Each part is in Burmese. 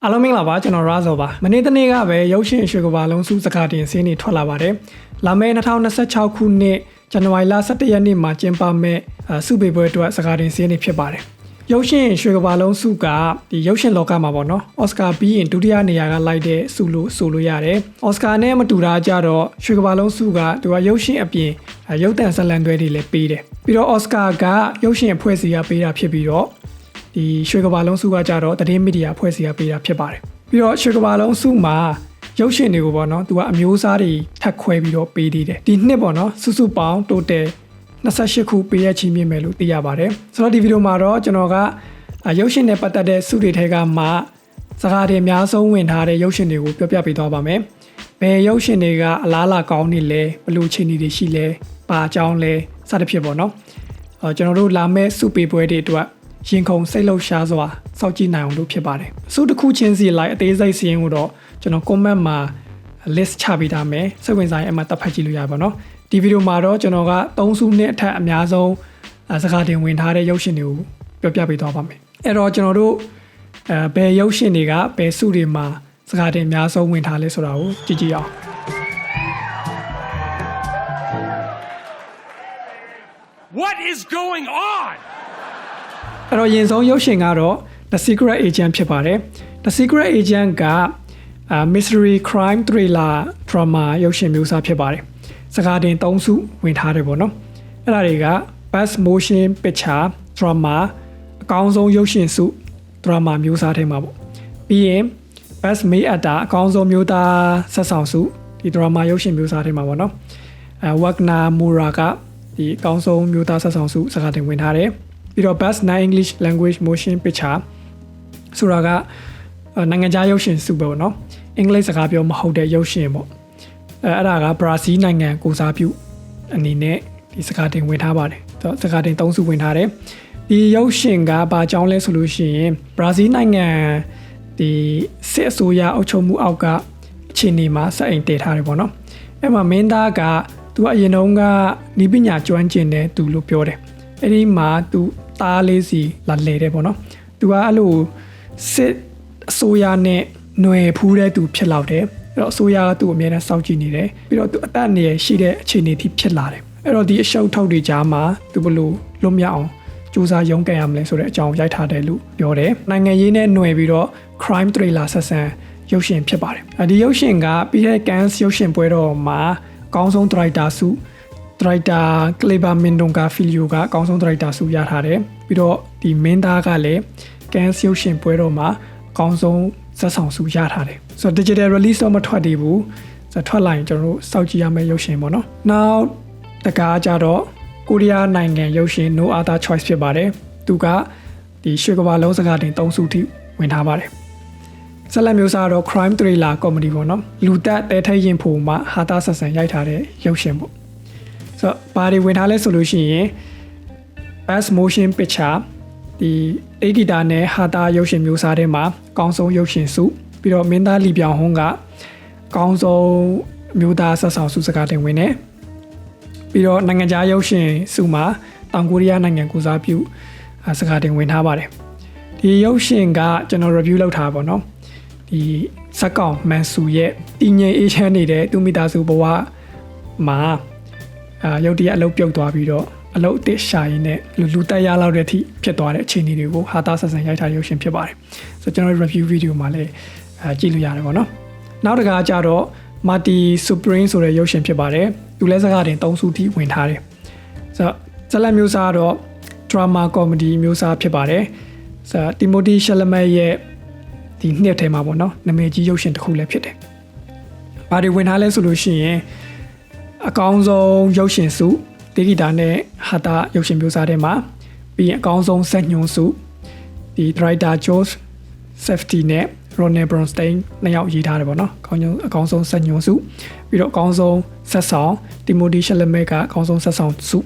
အားလုံးမင်္ဂလာပါကျွန်တော် Razo ပါမနေ့တနေ့ကပဲရုပ်ရှင်ရွှေကဘာလုံးစုစကားတင်စင်းတွေထွက်လာပါတယ်လာမယ့်2026ခုနှစ်ဇန်နဝါရီလ17ရက်နေ့မှာကျင်းပမယ့်စုပေပွဲအတွက်စကားတင်စင်းတွေဖြစ်ပါတယ်ရုပ်ရှင်ရွှေကဘာလုံးစုကဒီရုပ်ရှင်လောကမှာပေါ့နော်အော်စကာပြီးရင်ဒုတိယနေရာကလိုက်တဲ့စုလို့ဆိုလို့ရတယ်အော်စကာနဲ့မတူတာကြတော့ရွှေကဘာလုံးစုကသူကရုပ်ရှင်အပြင်ရုပ်သံဇာတ်လမ်းတွေလည်းပေးတယ်ပြီးတော့အော်စကာကရုပ်ရှင်အဖွဲ့အစည်းကပေးတာဖြစ်ပြီးတော့ဒီရွှေကဘာလုံးစုကကြတော့သတင်းမီဒီယာအဖွဲ့အစည်းကပေးတာဖြစ်ပါတယ်ပြီးတော့ရွှေကဘာလုံးစုမှာရုပ်ရှင်တွေကိုပေါ့နော်သူကအမျိုးအစားတွေထပ်ခွဲပြီးတော့ပေးသေးတယ်ဒီနှစ်ပေါ့နော်စုစုပေါင်း total 28ခုပေးရချီးမြှင့်မယ်လို့သိရပါတယ်ဆိုတော့ဒီဗီဒီယိုမှာတော့ကျွန်တော်ကရုပ်ရှင်နဲ့ပတ်သက်တဲ့စုတွေထဲကမှစကားတွေအများဆုံးဝင်ထားတဲ့ရုပ်ရှင်တွေကိုပြောပြပေးသွားပါမယ်ဘယ်ရုပ်ရှင်တွေကအလားအလာကောင်းနေလဲဘယ်လိုအခြေအနေတွေရှိလဲပါအကြောင်းလဲစသဖြင့်ပေါ့နော်ကျွန်တော်တို့လာမယ့်စုပေပွဲတွေအတွက်ရင်ခုန်စိတ်လှုပ်ရှားစွာစောင့်ကြည့်နိုင်အောင်လုပ်ဖြစ်ပါတယ်။စုတစ်ခုချင်းစီလိုက်အသေးစိတ်စီးရင်ကိုတော့ကျွန်တော် comment မှာ list ချပေးထားမယ်။စိတ်ဝင်စားရင်အမှတက်ဖတ်ကြည့်လို့ရပါတော့။ဒီဗီဒီယိုမှာတော့ကျွန်တော်က3စုနဲ့အထက်အများဆုံးစကားတင်ဝင်ထားတဲ့ရုပ်ရှင်တွေကိုပြောပြပေးသွားပါမယ်။အဲ့တော့ကျွန်တော်တို့ဘယ်ရုပ်ရှင်တွေကဘယ်စုတွေမှာစကားတင်အများဆုံးဝင်ထားလဲဆိုတာကိုကြည့်ကြည့်အောင်။ What is going on? အဲ့တော့ရင်ဆုံးရုပ်ရှင်ကတော့ The Secret Agent ဖြစ်ပါတယ် The Secret Agent ကmystery crime thriller drama ရုပ်ရှင်မျိုးစားဖြစ်ပါတယ်စကားတင်3စုဝင်ထားတယ်ပေါ့နော်အဲ့ဒါတွေက Best Motion Picture Drama အကောင်းဆုံးရုပ်ရှင်စု drama မျိုးစားထဲမှာပေါ့ပြီးရင် Best Male Actor အကောင်းဆုံးမျိုးသားဆက်ဆောင်စုဒီ drama ရုပ်ရှင်မျိုးစားထဲမှာပေါ့နော်Wagner Moura ကဒီအကောင်းဆုံးမျိုးသားဆက်ဆောင်စုစကားတင်ဝင်ထားတယ်ပြီးတော့ Best Non-English Language Motion Picture ဆိုတာကနိုင်ငံခြားရုပ်ရှင်စုပဲပေါ့နော်အင်္ဂလိပ်စကားပြောမဟုတ်တဲ့ရုပ်ရှင်ပေါ့အဲ့ဒါကဘရာဇီးနိုင်ငံကိုစားပြုအနေနဲ့ဒီစကားတင်ဝင်ထားပါတယ်စကားတင်3စုဝင်ထားတယ်ဒီရုပ်ရှင်ကဘာကြောင်းလဲဆိုလို့ရှိရင်ဘရာဇီးနိုင်ငံဒီစစ်အစိုးရအုပ်ချုပ်မှုအောက်ကအခြေအနေမှာစက်အိမ်တည်ထားတယ်ပေါ့နော်အဲ့မှာမင်းသားကသူကအရင်တုန်းကနီးပညာကျွမ်းကျင်တဲ့သူလို့ပြောတယ်အဲ့ဒီမှာသူသားလေးစီလာလဲတယ်ပေါ့နော်သူကအဲ့လိုစစ်အစိုးရနဲ့ຫນွယ်ဖူးတဲ့သူဖြစ်လာတယ်အဲ့တော့အစိုးရကသူ့အမြဲတမ်းစောင့်ကြည့်နေတယ်ပြီးတော့သူအသက်အန္တရာယ်ရှိတဲ့အခြေအနေထိဖြစ်လာတယ်အဲ့တော့ဒီအရှုပ်ထုတ်တွေကြားမှာသူဘလို့လွတ်မြောက်အောင်စူးစမ်းရုန်းကန်ရမလဲဆိုတဲ့အကြောင်းရိုက်ထားတယ်လို့ပြောတယ်နိုင်ငံရေးနဲ့ຫນွယ်ပြီးတော့ crime thriller ဆက်ဆံရုပ်ရှင်ဖြစ်ပါတယ်ဒီရုပ်ရှင်ကပြီးတဲ့ Cannes ရုပ်ရှင်ပွဲတော်မှာအကောင်းဆုံး director ဆုဒရိုက်တာကလေဘာမင်ဒွန်ကာဖီလီယိုကအကောင်းဆုံးဒရိုက်တာဆုရထားတယ်ပြီးတော့ဒီမင်းသားကလည်းကန်ရုပ်ရှင်ပွဲတော်မှာအကောင်းဆုံးဇာတ်ဆောင်ဆုရထားတယ်ဆိုတော့ digital release တော့မထွက်သေးဘူးဆိုတော့ထွက်လာရင်ကျွန်တော်တို့စောင့်ကြည့်ရမယ့်ရုပ်ရှင်ပေါ့နော်နောက်တကားကြတော့ကိုရီးယားနိုင်ငံရုပ်ရှင် No Other Choice ဖြစ်ပါတယ်သူကဒီရွှေကဘာလုံးစကားတင်3စုထိဝင်ထားပါတယ်ဇာတ်လမ်းမျိုးစားတော့ crime thriller comedy ပေါ့နော်လူသက်တဲထိတ်ရင်ဖို့မှာဟာတာဆက်ဆံရိုက်ထားတဲ့ရုပ်ရှင်ပေါ့ဆိုတော့ဘာတွေဝင်ထားလဲဆိုလို့ရှိရင် Best Motion Picture ဒီအေဂီတာနဲ့ဟာတာရုပ်ရှင်မျိုးစားထဲမှာအကောင်းဆုံးရုပ်ရှင်စုပြီးတော့မင်းသားလီပြောင်ဟွန်းကအကောင်းဆုံးမျိုးသားဆက်ဆောင်စုစကားတင်ဝင်တယ်ပြီးတော့နိုင်ငံခြားရုပ်ရှင်စုမှာတောင်ကိုရီးယားနိုင်ငံကိုစားပြုစကားတင်ဝင်ထားပါတယ်ဒီရုပ်ရှင်ကကျွန်တော် review လုပ်ထားပါတော့ဒီဇက်ကောင်မန်ဆူရဲ့တည်ငြိမ်အေးချမ်းနေတဲ့သူမိသားစုဘဝမှာရုတ်တရက်အလုပ်ပြုတ်သွားပြီးတော့အလုပ်အသစ်ရှာရင်းနဲ့လူတက်ရလောက်တဲ့အထိဖြစ်သွားတဲ့အခြေအနေတွေကိုဟာတာဆက်ဆံရိုက်ထားရုပ်ရှင်ဖြစ်ပါတယ်ဆိုတော့ကျွန်တော် review video မှာလည်းကြည့်လို့ရတယ်ပေါ့နော်နောက်တစ်ခါကျတော့ Marty Supreme ဆိုတဲ့ရုပ်ရှင်ဖြစ်ပါတယ်သူလည်းစကားတင်3စုထိဝင်ထားတယ်ဆိုတော့ဇာတ်လမ်းမျိုးစားတော့ drama comedy မျိုးစားဖြစ်ပါတယ်ဆိုတော့ Timothy Chalamet ရဲ့ဒီနှစ်ထဲမှာပေါ့နော်နာမည်ကြီးရုပ်ရှင်တစ်ခုလည်းဖြစ်တယ်ဘာတွေဝင်ထားလဲဆိုလို့ရှိရင်အကောင်းဆုံးရုပ်ရှင်စုတေဂီတာနဲ့ဟာတာရုပ်ရှင်မျိုးစားထဲမှာပြီးရင်အကောင်းဆုံးဇက်ညွန်စုဒီ director George Safdie နဲ့ Ronald Bernstein နှစ်ယောက်ရေးထားတယ်ပေါ့နော်အကောင်းဆုံးဇက်ညွန်စုပြီးတော့အကောင်းဆုံးဇက်ဆောင် Timothy Chalamet ကအကောင်းဆုံးဇက်ဆောင်စု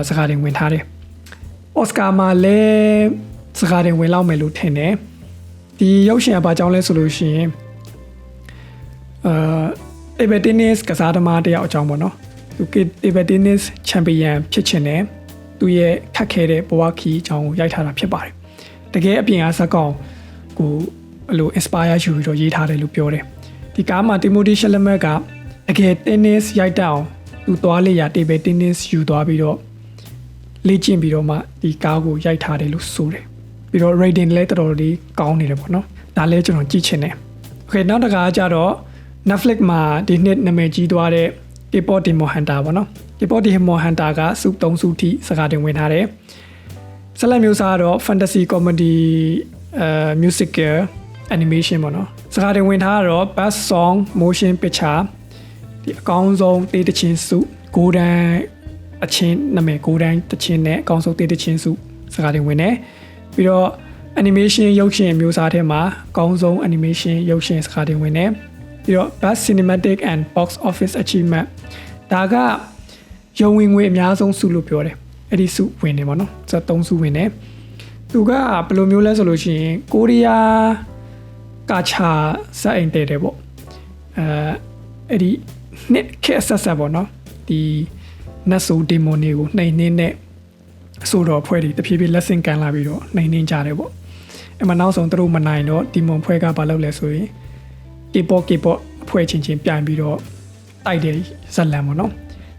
စကားတင်ဝင်ထားတယ် Oscar မှာလည်းစကားတင်ဝင်လောက်မယ်လို့ထင်တယ်ဒီရုပ်ရှင်အပါအကြောင်းလဲဆိုလို့ရှိရင်table tennis ကစားသမားတယောက်အကြောင်းပေါ့နော်သူက table tennis champion ဖြစ်ချင်တယ်သူရဲ့ခက်ခဲတဲ့ဘဝခီးအကြောင်းကိုရိုက်ထားတာဖြစ်ပါတယ်တကယ်အပြင်အားဇက်ကောင်ကို အဲ့လို inspire ယူပြီးတော့ရေးထားတယ်လို့ပြောတယ်ဒီကားမှာ Timothy Chalamet ကတကယ် tennis ရိုက်တတ်အောင်သူသွားလေရ table tennis ယူသွားပြီးတော့လေ့ကျင့်ပြီးတော့မှဒီကားကိုရိုက်ထားတယ်လို့ဆိုတယ်ပြီးတော့ rating လည်းတော်တော်လေးကောင်းနေတယ်ပေါ့နော်ဒါလည်းကျွန်တော်ကြည့်ချင်တယ် Okay နောက်တစ်ခါကျတော့ Netflix မှာဒီနှစ်နာမည်ကြီးသွားတဲ့ K-pop Demon Hunter ပေါ့နော် K-pop Demon Hunter ကစု3စုထိစကားတင်ဝင်ထားတယ်ဆက်လက်မျိုးစားကတော့ fantasy comedy musical animation ပေါ့နော်စကားတင်ဝင်ထားကတော့ best song motion picture ဒီအကောင်းဆုံးတေးတချင်းစု golden အချင်းနာမည် golden တချင်းနဲ့အကောင်းဆုံးတေးတချင်းစုစကားတင်ဝင်တယ်ပြီးတော့ animation ရုပ်ရှင်မျိုးစားထဲမှာအကောင်းဆုံး animation ရုပ်ရှင်စကားတင်ဝင်တယ်ပြီးတော့ best cinematic and box office achievement ဒါကရုံဝင်ငွေအများဆုံးစုလို့ပြောတယ်အဲ့ဒီစုဝင်နေပါတော့ဆိုတော့3စုဝင်နေသူကဘယ်လိုမျိုးလဲဆိုလို့ရှိရင်ကိုရီးယားကာချာစအိမ်တဲတယ်ပေါ့အဲ့ဒီနှစ်ခေတ်ဆက်ပေါ့နော်ဒီနတ်ဆိုဒီမိုနီကိုနှိမ်နှင်းတဲ့အဆိုတော်ဖွဲ့တွေတဖြည်းဖြည်းလက်ဆင့်ကန်လာပြီးတော့နှိမ်နှင်းကြတယ်ပေါ့အဲ့မှာနောက်ဆုံးသူတို့မနိုင်တော့ဒီမွန်ဖွဲ့ကဘာလုပ်လဲဆိုရင် K-pop အဖွဲ့ချင်းပြိုင်ပြီးတော့တိုက်တယ်ဇက်လန်ပေါ့နော်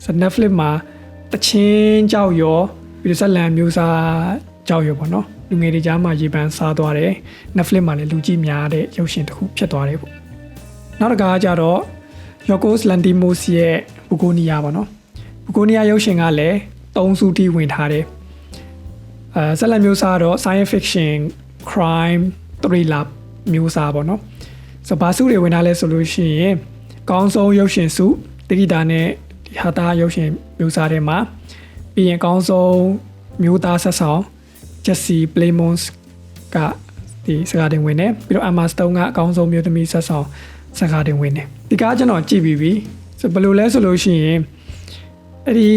ဆို Netflix မှာတချင်းကြောက်ရောပြီးတော့ဇက်လန်မျိုးစားကြောက်ရောပေါ့နော်လူငယ်တွေကြားမှာရေပန်းစားသွားတယ် Netflix မှာလည်းလူကြည့်များတဲ့ရုပ်ရှင်တစ်ခုဖြစ်သွားတယ်ပေါ့နောက်တစ်ခါကျတော့ Yorgos Lanthimos ရဲ့ဘူဂိုနီယာပေါ့နော်ဘူဂိုနီယာရုပ်ရှင်ကလည်း3စုထိဝင်ထားတယ်ဇက်လန်မျိုးစားတော့ science fiction crime thriller မျိုးစားပေါ့နော်ဆိုဘာစုတွေဝင်ထားလဲဆိုလို့ရှိရင်ကောင်းဆုံးရုပ်ရှင်စုတိဂီတာနဲ့ဒီဟာတာရုပ်ရှင်မျိုးစားတွေမှာပြီးရင်ကောင်းဆုံးမျိုးသားဆက်ဆောင် Jesse Plemons ကဒီစကားတင်ဝင်တယ်ပြီးတော့ Emma Stone ကအကောင်းဆုံးမျိုးသမီးဆက်ဆောင်စကားတင်ဝင်တယ်ဒီကားကျွန်တော်ကြည့်ပြီးပြီဆိုဘယ်လိုလဲဆိုလို့ရှိရင်အဲ့ဒီ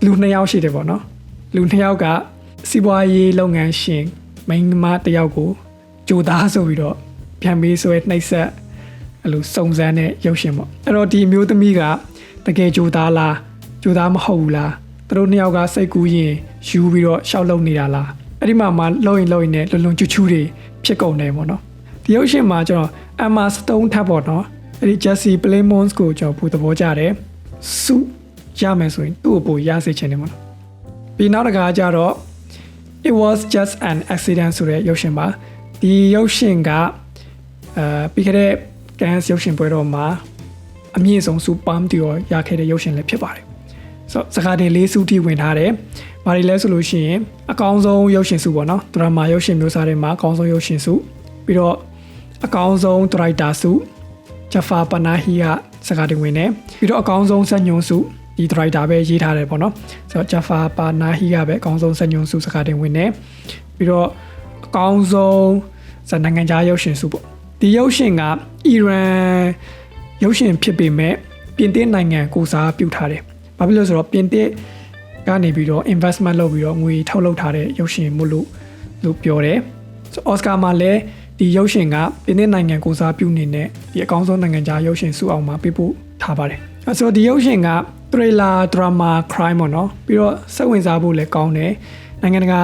လူ2ယောက်ရှိတယ်ပေါ့နော်လူ2ယောက်ကစီးပွားရေးလုပ်ငန်းရှင်မိန်းမတစ်ယောက်ကိုကြိုသားဆိုပြီးတော့ပြန်ပြီးဆွဲနှိပ်စက်အဲ့လိုစုံစမ်းတဲ့ရုပ်ရှင်ပေါ့အဲ့တော့ဒီမျိုးသမီးကတကယ်ကြိုသားလားကြိုသားမဟုတ်ဘူးလားသူတို့2ယောက်ကစိတ်ကူးရင်ယူပြီးတော့ရှောက်လုံနေတာလားအဲ့ဒီမှာလှုပ်ရင်နဲ့လုံချူချူတွေဖြစ်ကုန်တယ်ပေါ့နော်ဒီရုပ်ရှင်မှာကျွန်တော် Emma Stone ထပ်ပေါ့နော်အဲ့ဒီ Jesse Plemons ကိုကျွန်တော်ပူသဘောကျတယ်စုရမယ်ဆိုရင်သူ့ကိုပို့ရစေချင်တယ်ပေါ့နော်ပြီးနောက်တစ်ခါကျတော့ It was just an accident ဆိုတဲ့ရုပ်ရှင်ပါဒီရုပ်ရှင်ကပြီးခဲ့တဲ့ Cannes ရုပ်ရှင်ပွဲတော်မှာအမြင့်ဆုံးစုပမ်တီရောရခဲ့တဲ့ရုပ်ရှင်လည်းဖြစ်ပါတယ်ဆိုတော့စကားတင်၄စုထိဝင်ထားတယ်ဘာတွေလဲဆိုလို့ရှိရင်အကောင်းဆုံးရုပ်ရှင်စုပေါ့နော်ဒရာမာရုပ်ရှင်မျိုးစားတွေမှာအကောင်းဆုံးရုပ်ရှင်စုပြီးတော့အကောင်းဆုံးဒရိုက်တာစုဂျဖာပနာဟီကစကားတင်ဝင်တယ်ပြီးတော့အကောင်းဆုံးဇာတ်ညွှန်းစုဒီဒရိုက်တာပဲရေးထားတယ်ပေါ့နော်ဆိုတော့ဂျဖာပနာဟီကပဲအကောင်းဆုံးဇာတ်ညွှန်းစုစကားတင်ဝင်တယ်ပြီးတော့အကောင်းဆုံးဇာတ်နိုင်ငံခြားရုပ်ရှင်စုပေါ့ဒီရုပ်ရှင်ကအီရန်ရုပ်ရှင်ဖြစ်ပေမဲ့ပြင်သစ်နိုင်ငံကိုစားပြုထားတယ်ဘာဖြစ်လို့ဆိုတော့ပြင်သစ်ကနေပြီးတော့ investment လုပ်ပြီးတော့ငွေထုတ်လုပ်ထားတဲ့ရုပ်ရှင်မို့လို့ပြောတယ်ဆိုအော်စကာမှာလည်းဒီရုပ်ရှင်ကပြင်သစ်နိုင်ငံကိုစားပြုနေတဲ့ဒီအကောင်းဆုံးနိုင်ငံခြားရုပ်ရှင်စုအောင်မှာပေးပို့ထားပါတယ်ဆိုတော့ဒီရုပ်ရှင်က thriller drama crime ပေါ့နော်ပြီးတော့စိတ်ဝင်စားဖို့လည်းကောင်းတယ်နိုင်ငံတကာ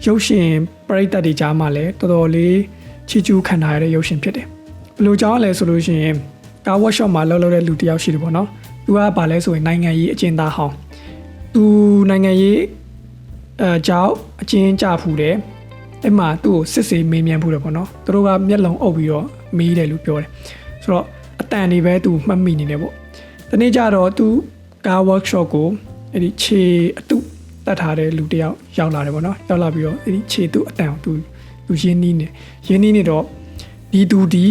ရုပ်ရှင်ပရိသတ်တွေကြားမှာလည်းတော်တော်လေးချီးကျူးခံထားရတဲ့ရုပ်ရှင်ဖြစ်တယ်ဘယ်လိုကြောင်းလဲဆိုလို့ရှိရင်ကား workshop မှာလုပ်တဲ့လူတစ်ယောက်ရှိတယ်ပေါ့နော်သူကဘာလဲဆိုရင်နိုင်ငံရေးအကျဉ်းသားဟောင်းသူနိုင်ငံရေးကြောက်အကျဉ်းကြဖူးတယ်အဲ့မှာသူ့ကိုစစ်ဆေးမေးမြန်းဖူးတယ်ပေါ့နော်သူတို့ကမျက်လုံးအုပ်ပြီးတော့မေးတယ်လို့ပြောတယ်ဆိုတော့အတန်တွေပဲသူမှတ်မိနေတယ်ပေါ့ဒီနေ့ကျတော့သူကား workshop ကိုအဲ့ဒီခြေအတုတတ်ထားတဲ့လူတစ်ယောက်ရောက်လာတယ်ပေါ့နော်ရောက်လာပြီးတော့အဲ့ဒီခြေသူအတန်ကိုသူရင်းနှီးနေတော့ဒီ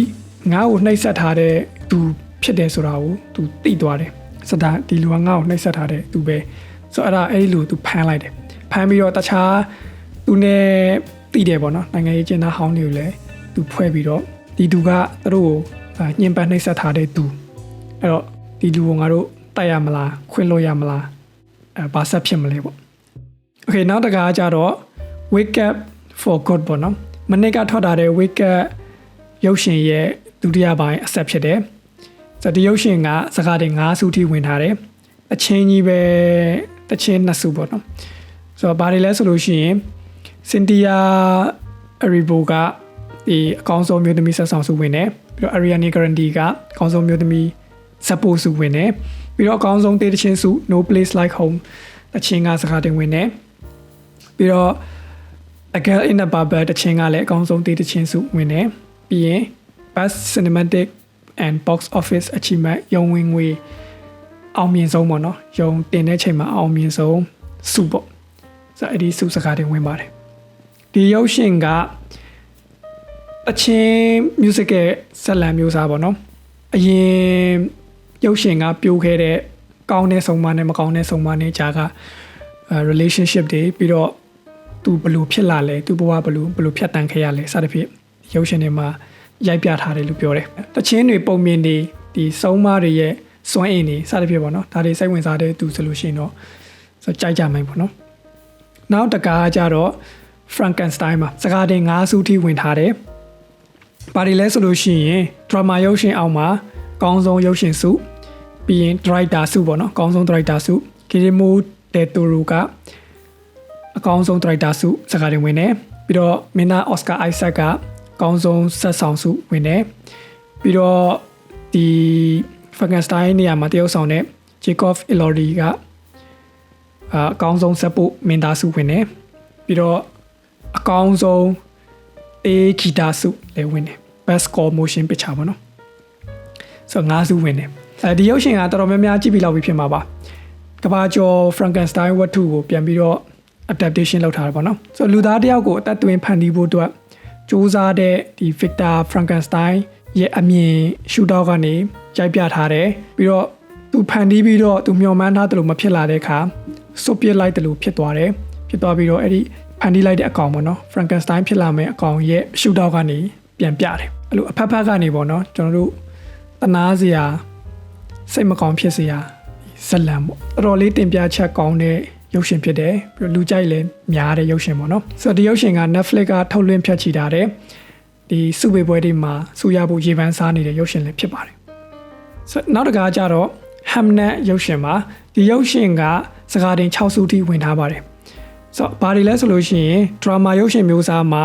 ငါ့ကိုနှိပ်စက်ထားတဲ့သူဖြစ်တယ်ဆိုတာကိုသူသိသွားတယ်စတာဒီလူကငါ့ကိုနှိပ်စက်ထားတဲ့သူပဲဆိုတော့အဲ့ဒီလူသူဖမ်းလိုက်တယ်ဖမ်းပြီးတော့တခြားသူနဲ့သိတယ်ပေါ့နော်နိုင်ငံရေးကျင်းသားဟောင်းတွေကိုလည်းသူဖွဲ့ပြီးတော့ဒီသူကသူတို့ကိုညှဉ်းပန်းနှိပ်စက်ထားတဲ့သူအဲ့တော့ဒီလူကိုငါတို့တိုက်ရမလားခွင့်လို့ရမလားဘာဆက်ဖြစ်မလဲပေါ့ Okay နောက်တစ်ခါကျတော့ Wake Up for Good ပေါ့နော်မနေ့ကထွက်လာတဲ့ Wake Up ရုပ်ရှင်ရဲ့ဒုတိယပိုင်းအဆက်ဖြစ်တယ်ဆိုတော့ဒီရုပ်ရှင်ကစကားတွေ9စုထိဝင်ထားတယ်အချင်းကြီးပဲတချင်း2စုပေါ့နော်ဆိုတော့ဘာတွေလဲဆိုလို့ရှိရင်စင်တီယာအရီဘိုက ဒီအကောင်းဆုံးမျိုးသမီးဆက်ဆောင်စုဝင်တယ်ပြီးတော့ Ariana Grande ကအကောင်းဆုံးမျိုးသမီးဇက်ပိုစုဝင်တယ်ပြီးတော့အကောင်းဆုံးတေးတချင်းစု No Place Like Home တချင်းကစကားတင်ဝင်တယ်ပြီးတော့ A Girl in a Bubble တချင်းကလည်းအကောင်းဆုံးတေးတချင်းစုဝင်တယ်ပြီးရင် Best Cinematic and Box Office Achievement ရုံဝင်ငွေအောင်မြင်ဆုံးပေါ့နော်ရုံတင်တဲ့ချိန်မှာအောင်မြင်ဆုံးစုပေါ့ဆိုတော့အဲ့ဒီစုစကားတင်ဝင်ပါတယ်ဒီရုပ်ရှင်ကအချင်း music ရဲ့ဆက်လံမျိုးစားပေါ့နော်အရင်ရုပ်ရှင်ကပြိုးခဲ့တဲ့ကောင်းတဲ့ဆုံးမနဲ့မကောင်းတဲ့ဆုံးမနဲ့ကြာက relationship တွေပြီးတော့သူဘလို့ဖြစ်လာလဲသူဘဝဘလို့ဖြတ်တန်းခဲ့ရလဲစသဖြင့်ရုပ်ရှင်တွေမှာရိုက်ပြထားတယ်လို့ပြောတယ်တချင်းတွေပုံမြင်တွေဒီဆုံးမတွေရဲ့စွမ်းအင်တွေစသဖြင့်ပေါ့နော်ဒါတွေစိတ်ဝင်စားတဲ့သူဆိုလို့ရှိရင်တော့ဆိုကြိုက်ကြမှာပေါ့နော်နောက်တကားကြတော့ Frankenstein မှာစကားတင်5စုထိဝင်ထားတယ်ပါရီလဲဆိုလို့ရှိရင် drama ရုပ်ရှင်အောက်မှာအကောင်းဆုံးရုပ်ရှင်စုပြီးရင် director စုပေါ့နော်အကောင်းဆုံး director စု Guillermo del Toro ကအကောင်းဆုံး director စုစကားတင်ဝင်တယ်ပြီးတော့မင်းသား Oscar Isaac ကအကောင်းဆုံးဆက်ဆောင်စုဝင်တယ်ပြီးတော့ဒီ Frankenstein နေရာမှာတရုပ်ဆောင်တဲ့ Jacob Elordi ကအကောင်းဆုံးဆက်ဖို့မင်းသားစုဝင်တယ်ပြီးတော့အကောင်းဆုံးတေးဂီတစုလည်းဝင်တယ် Best Score Motion Picture ပေါ့နော်ဆိုတော့5စုဝင်တယ်ဒီရုပ်ရှင်ကတော်တော်များများကြည့်ပြီးလောက်ပြီးဖြစ်မှာပါကဘာကျော် Frankenstein ဝတ္ထုကိုပြန်ပြီးတော့ adaptation လုပ်ထားတာပေါ့နော်ဆိုတော့လူသားတစ်ယောက်ကိုအသက်သွင်းဖန်တီးဖို့အတွက်စူးစမ်းတဲ့ဒီ Victor Frankenstein ရဲ့အမြင်ရှုထောင့်ကနေရိုက်ပြထားတယ်ပြီးတော့သူဖန်တီးပြီးတော့သူမျှော်မှန်းထားတယ်လို့မဖြစ်လာတဲ့အခါစွတ်ပစ်လိုက်တယ်လို့ဖြစ်သွားတယ်ဖြစ်သွားပြီးတော့အဲ့ဒီဖန်တီးလိုက်တဲ့အကောင်ပေါ့နော် Frankenstein ဖြစ်လာမယ့်အကောင်ရဲ့ရှုထောင့်ကနေပြန်ပြတယ်အဲ့လိုအဖက်ဖက်ကနေပေါ့နော်ကျွန်တော်တို့တနာစရာစိတ်မကောင်းဖြစ်စရာဇလံပေါ့တော်တော်လေးတင်ပြချက်ကောင်းတဲ့ရုပ်ရှင်ဖြစ်တယ်ပြီးတော့လူကြိုက်လည်းများတဲ့ရုပ်ရှင်ပေါ့နော်ဆိုတော့ဒီရုပ်ရှင်က Netflix ကထုတ်လွှင့်ဖြတ်ချီထားတယ်ဒီစုဝေပွဲတွေမှာစူရဖို့ရေပန်းစားနေတဲ့ရုပ်ရှင်လည်းဖြစ်ပါတယ်ဆိုတော့နောက်တစ်ခါကျတော့ Hamnet ရုပ်ရှင်မှာဒီရုပ်ရှင်ကစကားတင်6စုထိဝင်ထားပါတယ်ဆိုတော့ဘာတွေလဲဆိုလို့ရှိရင် drama ရုပ်ရှင်မျိုးစားမှာ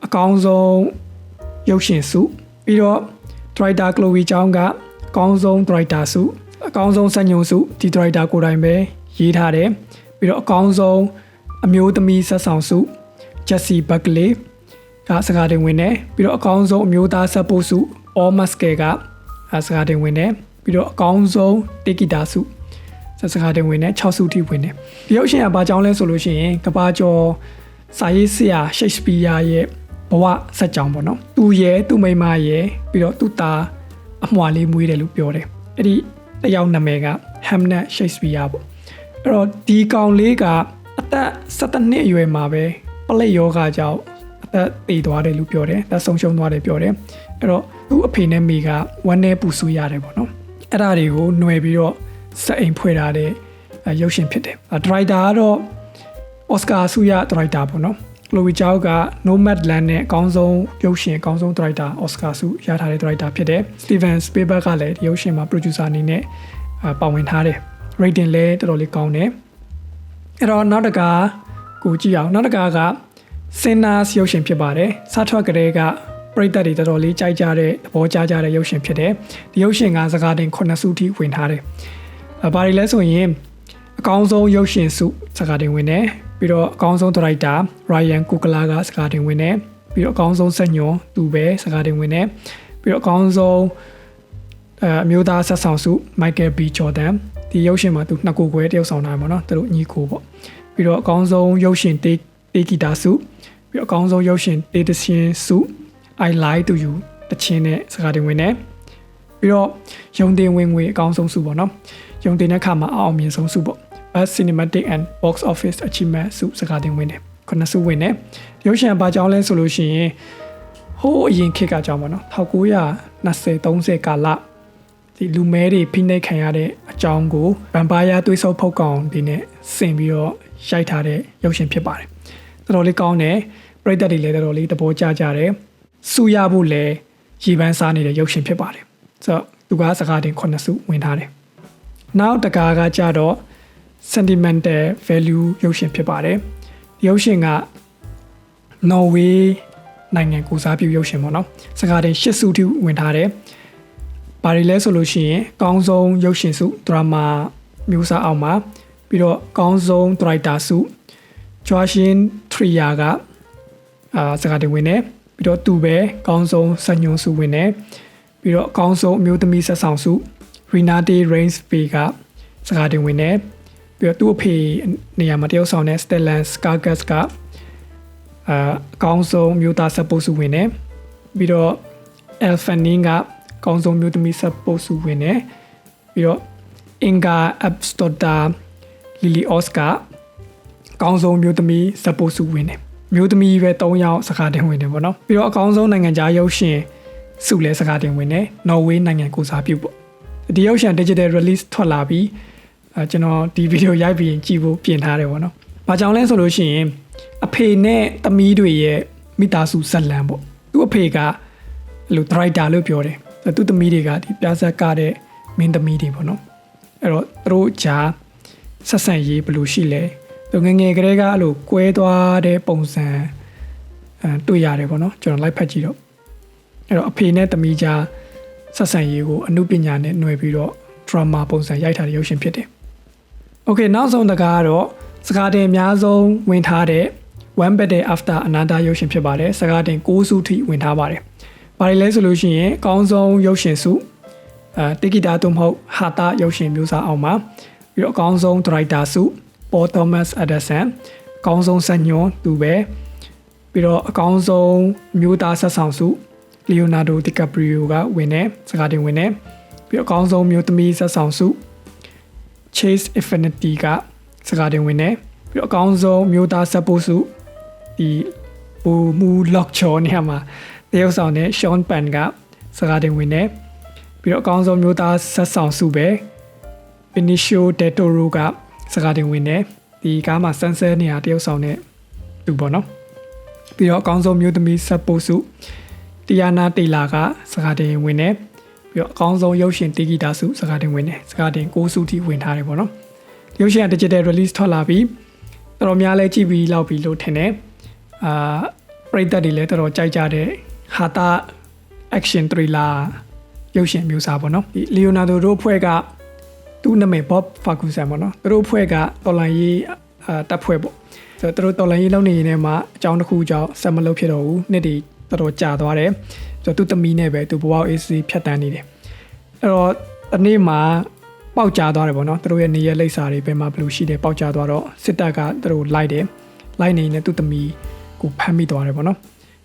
အကောင်းဆုံးရုပ်ရှင်စုပြီးတော့ director Chloe Zhao ကအကောင်းဆုံး director စုအကောင်းဆုံးစံညွှန်းစုဒီ director ကိုယ်တိုင်ပဲရေးထားတယ်ပြီးတော့အကောင်းဆုံးအမျိုးသမီးဆက်ဆောင်စု Jessie Buckley ကစကားတင်ဝင်တယ်ပြီးတော့အကောင်းဆုံးအမျိုးသားဆက်ပို့စု All Maskell ကစကားတင်ဝင်တယ်ပြီးတော့အကောင်းဆုံးတေဂီတာစုစကားတင်ဝင်တယ်6စုထိဝင်တယ်ဒီရုပ်ရှင်ကဘာကြောင်းလဲဆိုလို့ရှိရင်ကဘာကျော်စာရေးဆရာ Shakespeare ရဲ့ဘဝဆက်ကြောင်းပေါ့နော်သူရဲ့သူမိန်းမရဲ့ပြီးတော့သူ့သားအမွှာလေးမွေးတယ်လို့ပြောတယ်အဲ့ဒီတယောက်နာမည်က Hamnet Shakespeare ပေါ့အဲ့တော့ဒီကောင်လေးကအသက်17နှစ်အရွယ်မှာပဲပလက်ယောဂကြောင့်အသက်သေသွားတယ်လို့ပြောတယ်အသက်ဆုံးရှုံးသွားတယ်ပြောတယ်အဲ့တော့သူ့အဖေနဲ့မိကဝမ်းနဲ့ပူဆွေးရတယ်ပေါ့နော်အဲ့ဒါတွေကိုຫນွယ်ပြီးတော့စက်အိမ်ဖွဲ့ထားတဲ့ရုပ်ရှင်ဖြစ်တယ်ဒရိုက်တာကတော့ Oscar ဆုရဒရိုက်တာပေါ့နော်Chloe Zhao က Nomadland နဲ့အကောင်းဆုံးရုပ်ရှင်အကောင်းဆုံးဒရိုက်တာ Oscar ဆုရထားတဲ့ဒရိုက်တာဖြစ်တယ် Steven Spielberg ကလည်းဒီရုပ်ရှင်မှာ producer အနေနဲ့ပါဝင်ထားတယ် rating လည်းတော်တော်လေးကောင်းတယ်အဲ့တော့နောက်တစ်ခါကိုကြည့်အောင်နောက်တစ်ခါက Sinners ရုပ်ရှင်ဖြစ်ပါတယ်စားထွက်ကလေးကပရိသတ်တွေတော်တော်လေးကြိုက်ကြတဲ့သဘောကျကြတဲ့ရုပ်ရှင်ဖြစ်တယ်ဒီရုပ်ရှင်ကစကားတင်9စုထိဝင်ထားတယ်ဘာတွေလဲဆိုရင်အကောင်းဆုံးရုပ်ရှင်စုစကားတင်ဝင်တယ်ပြီးတော့အကောင်းဆုံးဒရိုက်တာ Ryan Coogler ကစကားတင်ဝင်တယ်ပြီးတော့အကောင်းဆုံးစက်ညွှန်သူပဲစကားတင်ဝင်တယ်ပြီးတော့အကောင်းဆုံးအမျိုးသားဆက်ဆောင်စု Michael B Jordan ဒီရုပ်ရှင်မှာသူနှစ်ကိုယ်ခွဲတယောက်ဆောင်တာပေါ့နော်သူတို့ညီကိုပေါ့ပြီးတော့အကောင်းဆုံးရုပ်ရှင်တေးဂီတာစုပြီးတော့အကောင်းဆုံးရုပ်ရှင်တေးသချင်းစု I Lie to You တချင်းနဲ့စကားတင်ဝင်တယ်ပြီးတော့ရုံတင်ဝင်ငွေအကောင်းဆုံးစုပေါ့နော်ရုံတင်တဲ့အခါမှာအောင်မြင်ဆုံးစုပေါ့ Best Cinematic and Box Office Achievement စုစကားတင်ဝင်တယ်9စုဝင်တယ်ရုပ်ရှင်ဘာကြောင်းလဲဆိုလို့ရှိရင်ဟိုးအရင်ခေတ်ကကြောင်းပေါ့နော်1920 30ကာလဒီလူမဲတွေဖိနှိပ်ခံရတဲ့အကြောင်းကိုဗမ်ပါယာသွေးဆုပ်ဖုတ်ကောင်ဒီနဲ့ဆင်ပြီးတော့ရိုက်ထားတဲ့ရုပ်ရှင်ဖြစ်ပါတယ်တော်တော်လေးကောင်းတယ်ပရိသတ်တွေလည်းတော်တော်လေးသဘောကျကြတယ်စူရဖို့လည်းရေပန်းစားနေတဲ့ရုပ်ရှင်ဖြစ်ပါတယ်ဆိုတော့သူကစကားတင်9စုဝင်ထားတယ်နောက်တကားကကြတော့ sentimental value ရုပ်ရှင်ဖြစ်ပါတယ်ဒီရုပ်ရှင်က Norway နိုင်ငံကိုစားပြုရုပ်ရှင်ပေါ့နော်စကားတင်8စုထိဝင်ထားတယ်ဘာတွေလဲဆိုလို့ရှိရင်ကောင်းဆုံးရုပ်ရှင်စုဒရာမာမျိုးစားအောင်မှာပြီးတော့ကောင်းဆုံးဒရိုက်တာစုဂျွာရှင်ထရီယာကစကားတင်ဝင်တယ်ပြီးတော့သူပဲကောင်းဆုံးစညွန်စုဝင်တယ်ပြီးတော့အကောင်းဆုံးအမျိုးသမီးဆက်ဆောင်စုရီနာတီရိန်းစ်ပေကစကားတင်ဝင်တယ်ပြီးတော့သူ့အဖေနေရာမှာတယောက်ဆောင်တဲ့စတယ်လန်စကာဂတ်ကအကောင်းဆုံးမျိုးသားဆက်ပို့စုဝင်တယ်ပြီးတော့အယ်ဖန်နင်းကအကောင်းဆုံးမျိုးသမီးဆက်ပို့စုဝင်တယ်ပြီးတော့အင်ဂါအပ်စတော်တာလီလီအော့စ်ကအကောင်းဆုံးမျိုးသမီးဆက်ပို့စုဝင်တယ်မျိုးသမီးပဲ3ယောက်စကားတင်ဝင်တယ်ပေါ့နော်ပြီးတော့အကောင်းဆုံးနိုင်ငံခြားရုပ်ရှင်စုလဲစကားတင်ဝင်တယ်နော်ဝေးနိုင်ငံကိုစားပြုပေါ့ဒီရုပ်ရှင် digital release ထွက်လာပြီးကျွန်တော်ဒီဗီဒီယိုရိုက်ပြီးကြည့်ဖို့ပြင်ထားတယ်ပေါ့နော်။ဘာကြောင့်လဲဆိုလို့ရှိရင်အဖေနဲ့သမီးတွေရဲ့မိသားစုဇက်လန်ပေါ့။သူ့အဖေကအဲ့လို director လို့ပြောတယ်။သူ့သမီးတွေကဒီပြဇက်ကတဲ့မင်းသမီးတွေပေါ့နော်။အဲ့တော့သူတို့ဂျာဆက်ဆံရေးဘယ်လိုရှိလဲ။သူငငယ်ကလေးကအဲ့လိုကွဲသွားတဲ့ပုံစံတွေ့ရတယ်ပေါ့နော်။ကျွန်တော်လိုက်ဖတ်ကြည့်တော့အဲ့တော့အဖေနဲ့သမီးဂျာဆက်ဆံရေးကိုအမှုပညာနဲ့ຫນွယ်ပြီးတော့ drama ပုံစံရိုက်ထားတဲ့ရုပ်ရှင်ဖြစ်တယ်။ Okay နောက်ဆုံးတကားကတော့စကားတင်အများဆုံးဝင်ထားတဲ့ One Better After Another ရုပ်ရှင်ဖြစ်ပါတယ်။စကားတင်6စုထိဝင်ထားပါတယ်။ဘာတွေလဲဆိုလို့ရှိရင်အကောင်းဆုံးရုပ်ရှင်စုတိဂီတာသို့မဟုတ်ဟာတာရုပ်ရှင်မျိုးစားအောင်မှာပြီးတော့အကောင်းဆုံး director စု Paul Thomas Anderson အကောင်းဆုံးဇာတ်ညွှန်းသူပဲပြီးတော့အကောင်းဆုံးမျိုးသားဆက်ဆောင်စုLeonardo DiCaprio ကဝင်တယ်စကားတင်ဝင်တယ်ပြီးတော့အကောင်းဆုံးမျိုးသမီးဆက်ဆောင်စု Chase Infinity ကစကားတင်ဝင်တယ်ပြီးတော့အကောင်းဆုံးမျိုးသားဆက်ပို့စုဒီမူလော့ချောနေရာမှာတရုတ်ဆောင်တဲ့ Sean Penn ကစကားတင်ဝင်တယ်ပြီးတော့အကောင်းဆုံးမျိုးသားဆက်ဆောင်စုပဲ Benicio del Toro ကစကားတင်ဝင်တယ်ဒီကားမှာဆန်းဆဲနေရာတရုတ်ဆောင်တဲ့သူပေါ့နော်ပြီးတော့အကောင်းဆုံးမျိုးသမီးဆက်ပို့စုတီယာနာတေလာကစကားတင်ဝင်တယ်ပြီးတော့အကောင်းဆုံးရုပ်ရှင်တေဂီတာစုစကားတင်ဝင်တယ်စကားတင်6စုထိဝင်ထားတယ်ပေါ့နော်ရုပ်ရှင် digital release ထွက်လာပြီးတော်တော်များလဲကြည့်ပြီးလောက်ပြီးလို့ထင်တယ်ပရိသတ်တွေလည်းတော်တော်ကြိုက်ကြတဲ့ဟာတာ action thriller ရုပ်ရှင်မျိုးစားပေါ့နော်ဒီ Leonardo တို့ဖွဲ့ကသူ့နာမည် Bob Ferguson ပေါ့နော်သူတို့ဖွဲ့ကတော်လိုင်းရေးတပ်ဖွဲ့ပေါ့ဆိုတော့သူတို့တော်လိုင်းရေးလုပ်နေရင်မှာအကြောင်းတစ်ခုကြောင့်ဆက်မလုပ်ဖြစ်တော့ဘူးနှစ်တွေတော်တော်ကြာသွားတယ်ဆိုတော့သူ့သမီးနဲ့ပဲသူဘဝ AC ဖြတ်တန်းနေတယ်အဲ့တော့တနေ့မှာပေါက်ကြားသွားတယ်ပေါ့နော်သူတို့ရဲ့နေရလိပ်စာတွေဘယ်မှာဘယ်လိုရှိတယ်ပေါက်ကြားသွားတော့စစ်တပ်ကသူတို့လိုက်တယ်လိုက်နေနေသူ့သမီးကိုဖမ်းမိသွားတယ်ပေါ့နော်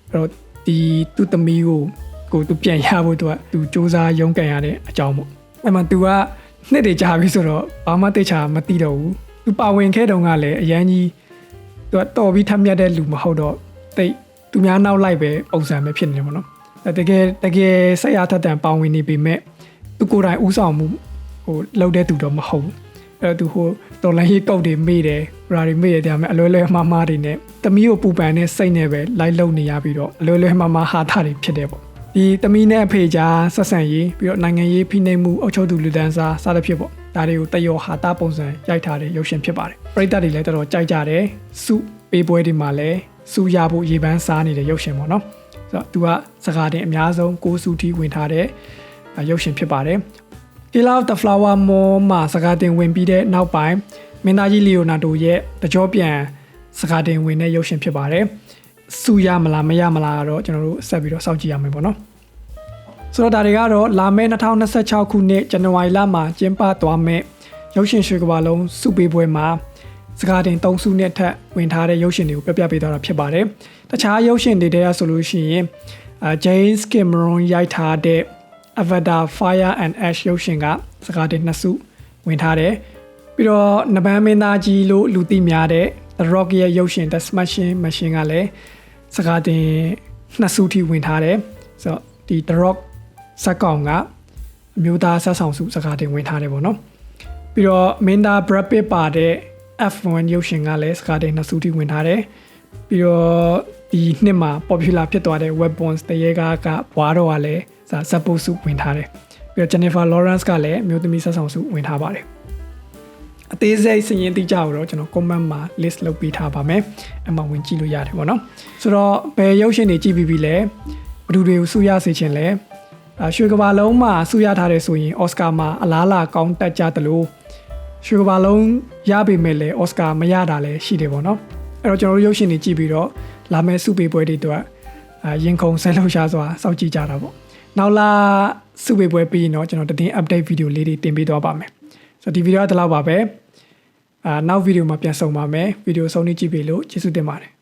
အဲ့တော့ဒီသူ့သမီးကိုသူပြန်ရဖို့သူစူးစမ်းရုန်းကန်ရတဲ့အကြောင်းပေါ့အဲ့မှာသူကနှစ်တွေကြာပြီဆိုတော့ဘာမှသိချာမသိတော့ဘူးသူပါဝင်ခဲ့တုန်းကလည်းအရန်ကြီးသူကတော်ပြီးထပ်မြတ်တဲ့လူမဟုတ်တော့တိတ်သူများနောက်လိုက်ပဲပုံစံပဲဖြစ်နေတယ်ပေါ့နော်တကယ်ဆက်ရထက်တန်ပါဝင်နေပေမဲ့သူကိုယ်တိုင်ဥဆောင်မှုလောက်တဲ့သူတော့မဟုတ်ဘူးအဲ့တော့သူတော်လိုင်းရေးကုတ်တွေမေ့တယ်ရာတွေမေ့ရတယ်ဒါပေမဲ့အလွယ်လွယ်မှားတွေနဲ့သမီးကိုပူပန်တဲ့စိတ်နဲ့ပဲလိုက်လုံနေရပြီးတော့အလွယ်လွယ်မှားဟာတာတွေဖြစ်တယ်ပေါ့ဒီသမီးနဲ့အဖေကြားဆက်ဆံရေးပြီးတော့နိုင်ငံရေးဖိနှိပ်မှုအုပ်ချုပ်သူလူဒန်းစားစသဖြင့်ပေါ့ဒါတွေကိုတယောဟာတာပုံစံရိုက်ထားတဲ့ရုပ်ရှင်ဖြစ်ပါတယ်ပရိသတ်တွေလည်းတော်တော်ကြိုက်ကြတယ်စုပေးပွဲတွေမှာလည်းစုရဖို့ရေပန်းစားနေတဲ့ရုပ်ရှင်ပေါ့နော်ဆိုတော့သူကစကားတင်အများဆုံး6စုထိဝင်ထားတဲ့ရုပ်ရှင်ဖြစ်ပါတယ် Killer of the Flower Moon မှာစကားတင်ဝင်ပြီးတဲ့နောက်ပိုင်းမင်းသားကြီးလီယိုနာဒိုရဲ့တကြောပြန်စကားတင်ဝင်တဲ့ရုပ်ရှင်ဖြစ်ပါတယ်စုရမလားမရမလားတော့ကျွန်တော်တို့ဆက်ပြီးတော့စောင့်ကြည့်ရမယ်ပေါ့နော်ဆိုတော့ဒါတွေကတော့လာမယ့်2026ခုနှစ်ဇန်နဝါရီလမှာကျင်းပသွားမယ့်ရုပ်ရှင်ရွှေကမ္ဘာလုံးစုပေးပွဲမှာစကားတင်3စုနဲ့ထပ်ဝင်ထားတဲ့ရုပ်ရှင်တွေကိုပြပြပေးသွားတာဖြစ်ပါတယ်တခြားရုပ်ရှင်တွေတည်းဆိုလို့ရှိရင်James Cameron ရိုက်ထားတဲ့ Avatar Fire and Ash ရုပ်ရှင်ကစကားတင်2စုဝင်ထားတယ်ပြီးတော့နဗန်းမင်းသားကြီးလို့လူသိများတဲ့ The Rock ရဲ့ရုပ်ရှင် The Smashing Machine ကလည်းစကားတင်2စုထိဝင်ထားတယ်ဆိုတော့ဒီ The Rock ဇက်ကောင်ကအမျိုးသားဆက်ဆောင်စုစကားတင်ဝင်ထားတယ်ပေါ့နော်ပြီးတော့မင်းသား Brad Pitt ပါတဲ့ F1 ရုပ်ရှင်ကလည်းစကားတင်2စုထိဝင်ထားတယ်ပြီးတော့ဒီနှစ်မှာ popular ဖြစ်သွားတဲ့ Weapons တရေကားကဘွားတော်ကလည်းဇက်ပိုစုဝင်ထားတယ်ပြီးတော့ Jennifer Lawrence ကလည်းမျိုးသမီးဆက်ဆောင်စုဝင်ထားပါတယ် အသေးစိတ်စရင်တိကျတော့ကျွန်တော် comment မှာ list လုပ်ပေးထားပါမယ်အမှဝင်ကြည့်လို့ရတယ်ပေါ့နော်ဆိုတော့ဘယ်ရုပ်ရှင်တွေကြည့်ပြီးပြီလဲဘယ်သူတွေကိုစုရစေချင်လဲရွှေကဘာလုံးမှာစုရထားတယ်ဆိုရင်အော်စကာမှာအလားလာကောင်းတက်ကြတယ်လို့ရွှေကဘာလုံးရပေမဲ့လည်းအော်စကာမရတာလည်းရှိတယ်ပေါ့နော်အဲ့တော့ကျွန်တော်တို့ရုပ်ရှင်တွေကြည့်ပြီးတော့လာမယ့်စုပေးပွဲတွေအတွက်ရင်ခုန်ဆဲလောက်ရှားစွာစောင့်ကြည့်ကြတာပေါ့နောက်လာစုပေးပွဲပြီးရင်တော့ကျွန်တော်တည်င်း update video လေးတွေတင်ပေးသွားပါမယ်ဆိုတော့ဒီဗီဒီယိုကဒီလောက်ပါပဲနောက်ဗီဒီယိုမှာပြန်ဆုံပါမယ်ဗီဒီယိုဆုံးနေကြည့်ပြီလို့ကျေးဇူးတင်ပါတယ်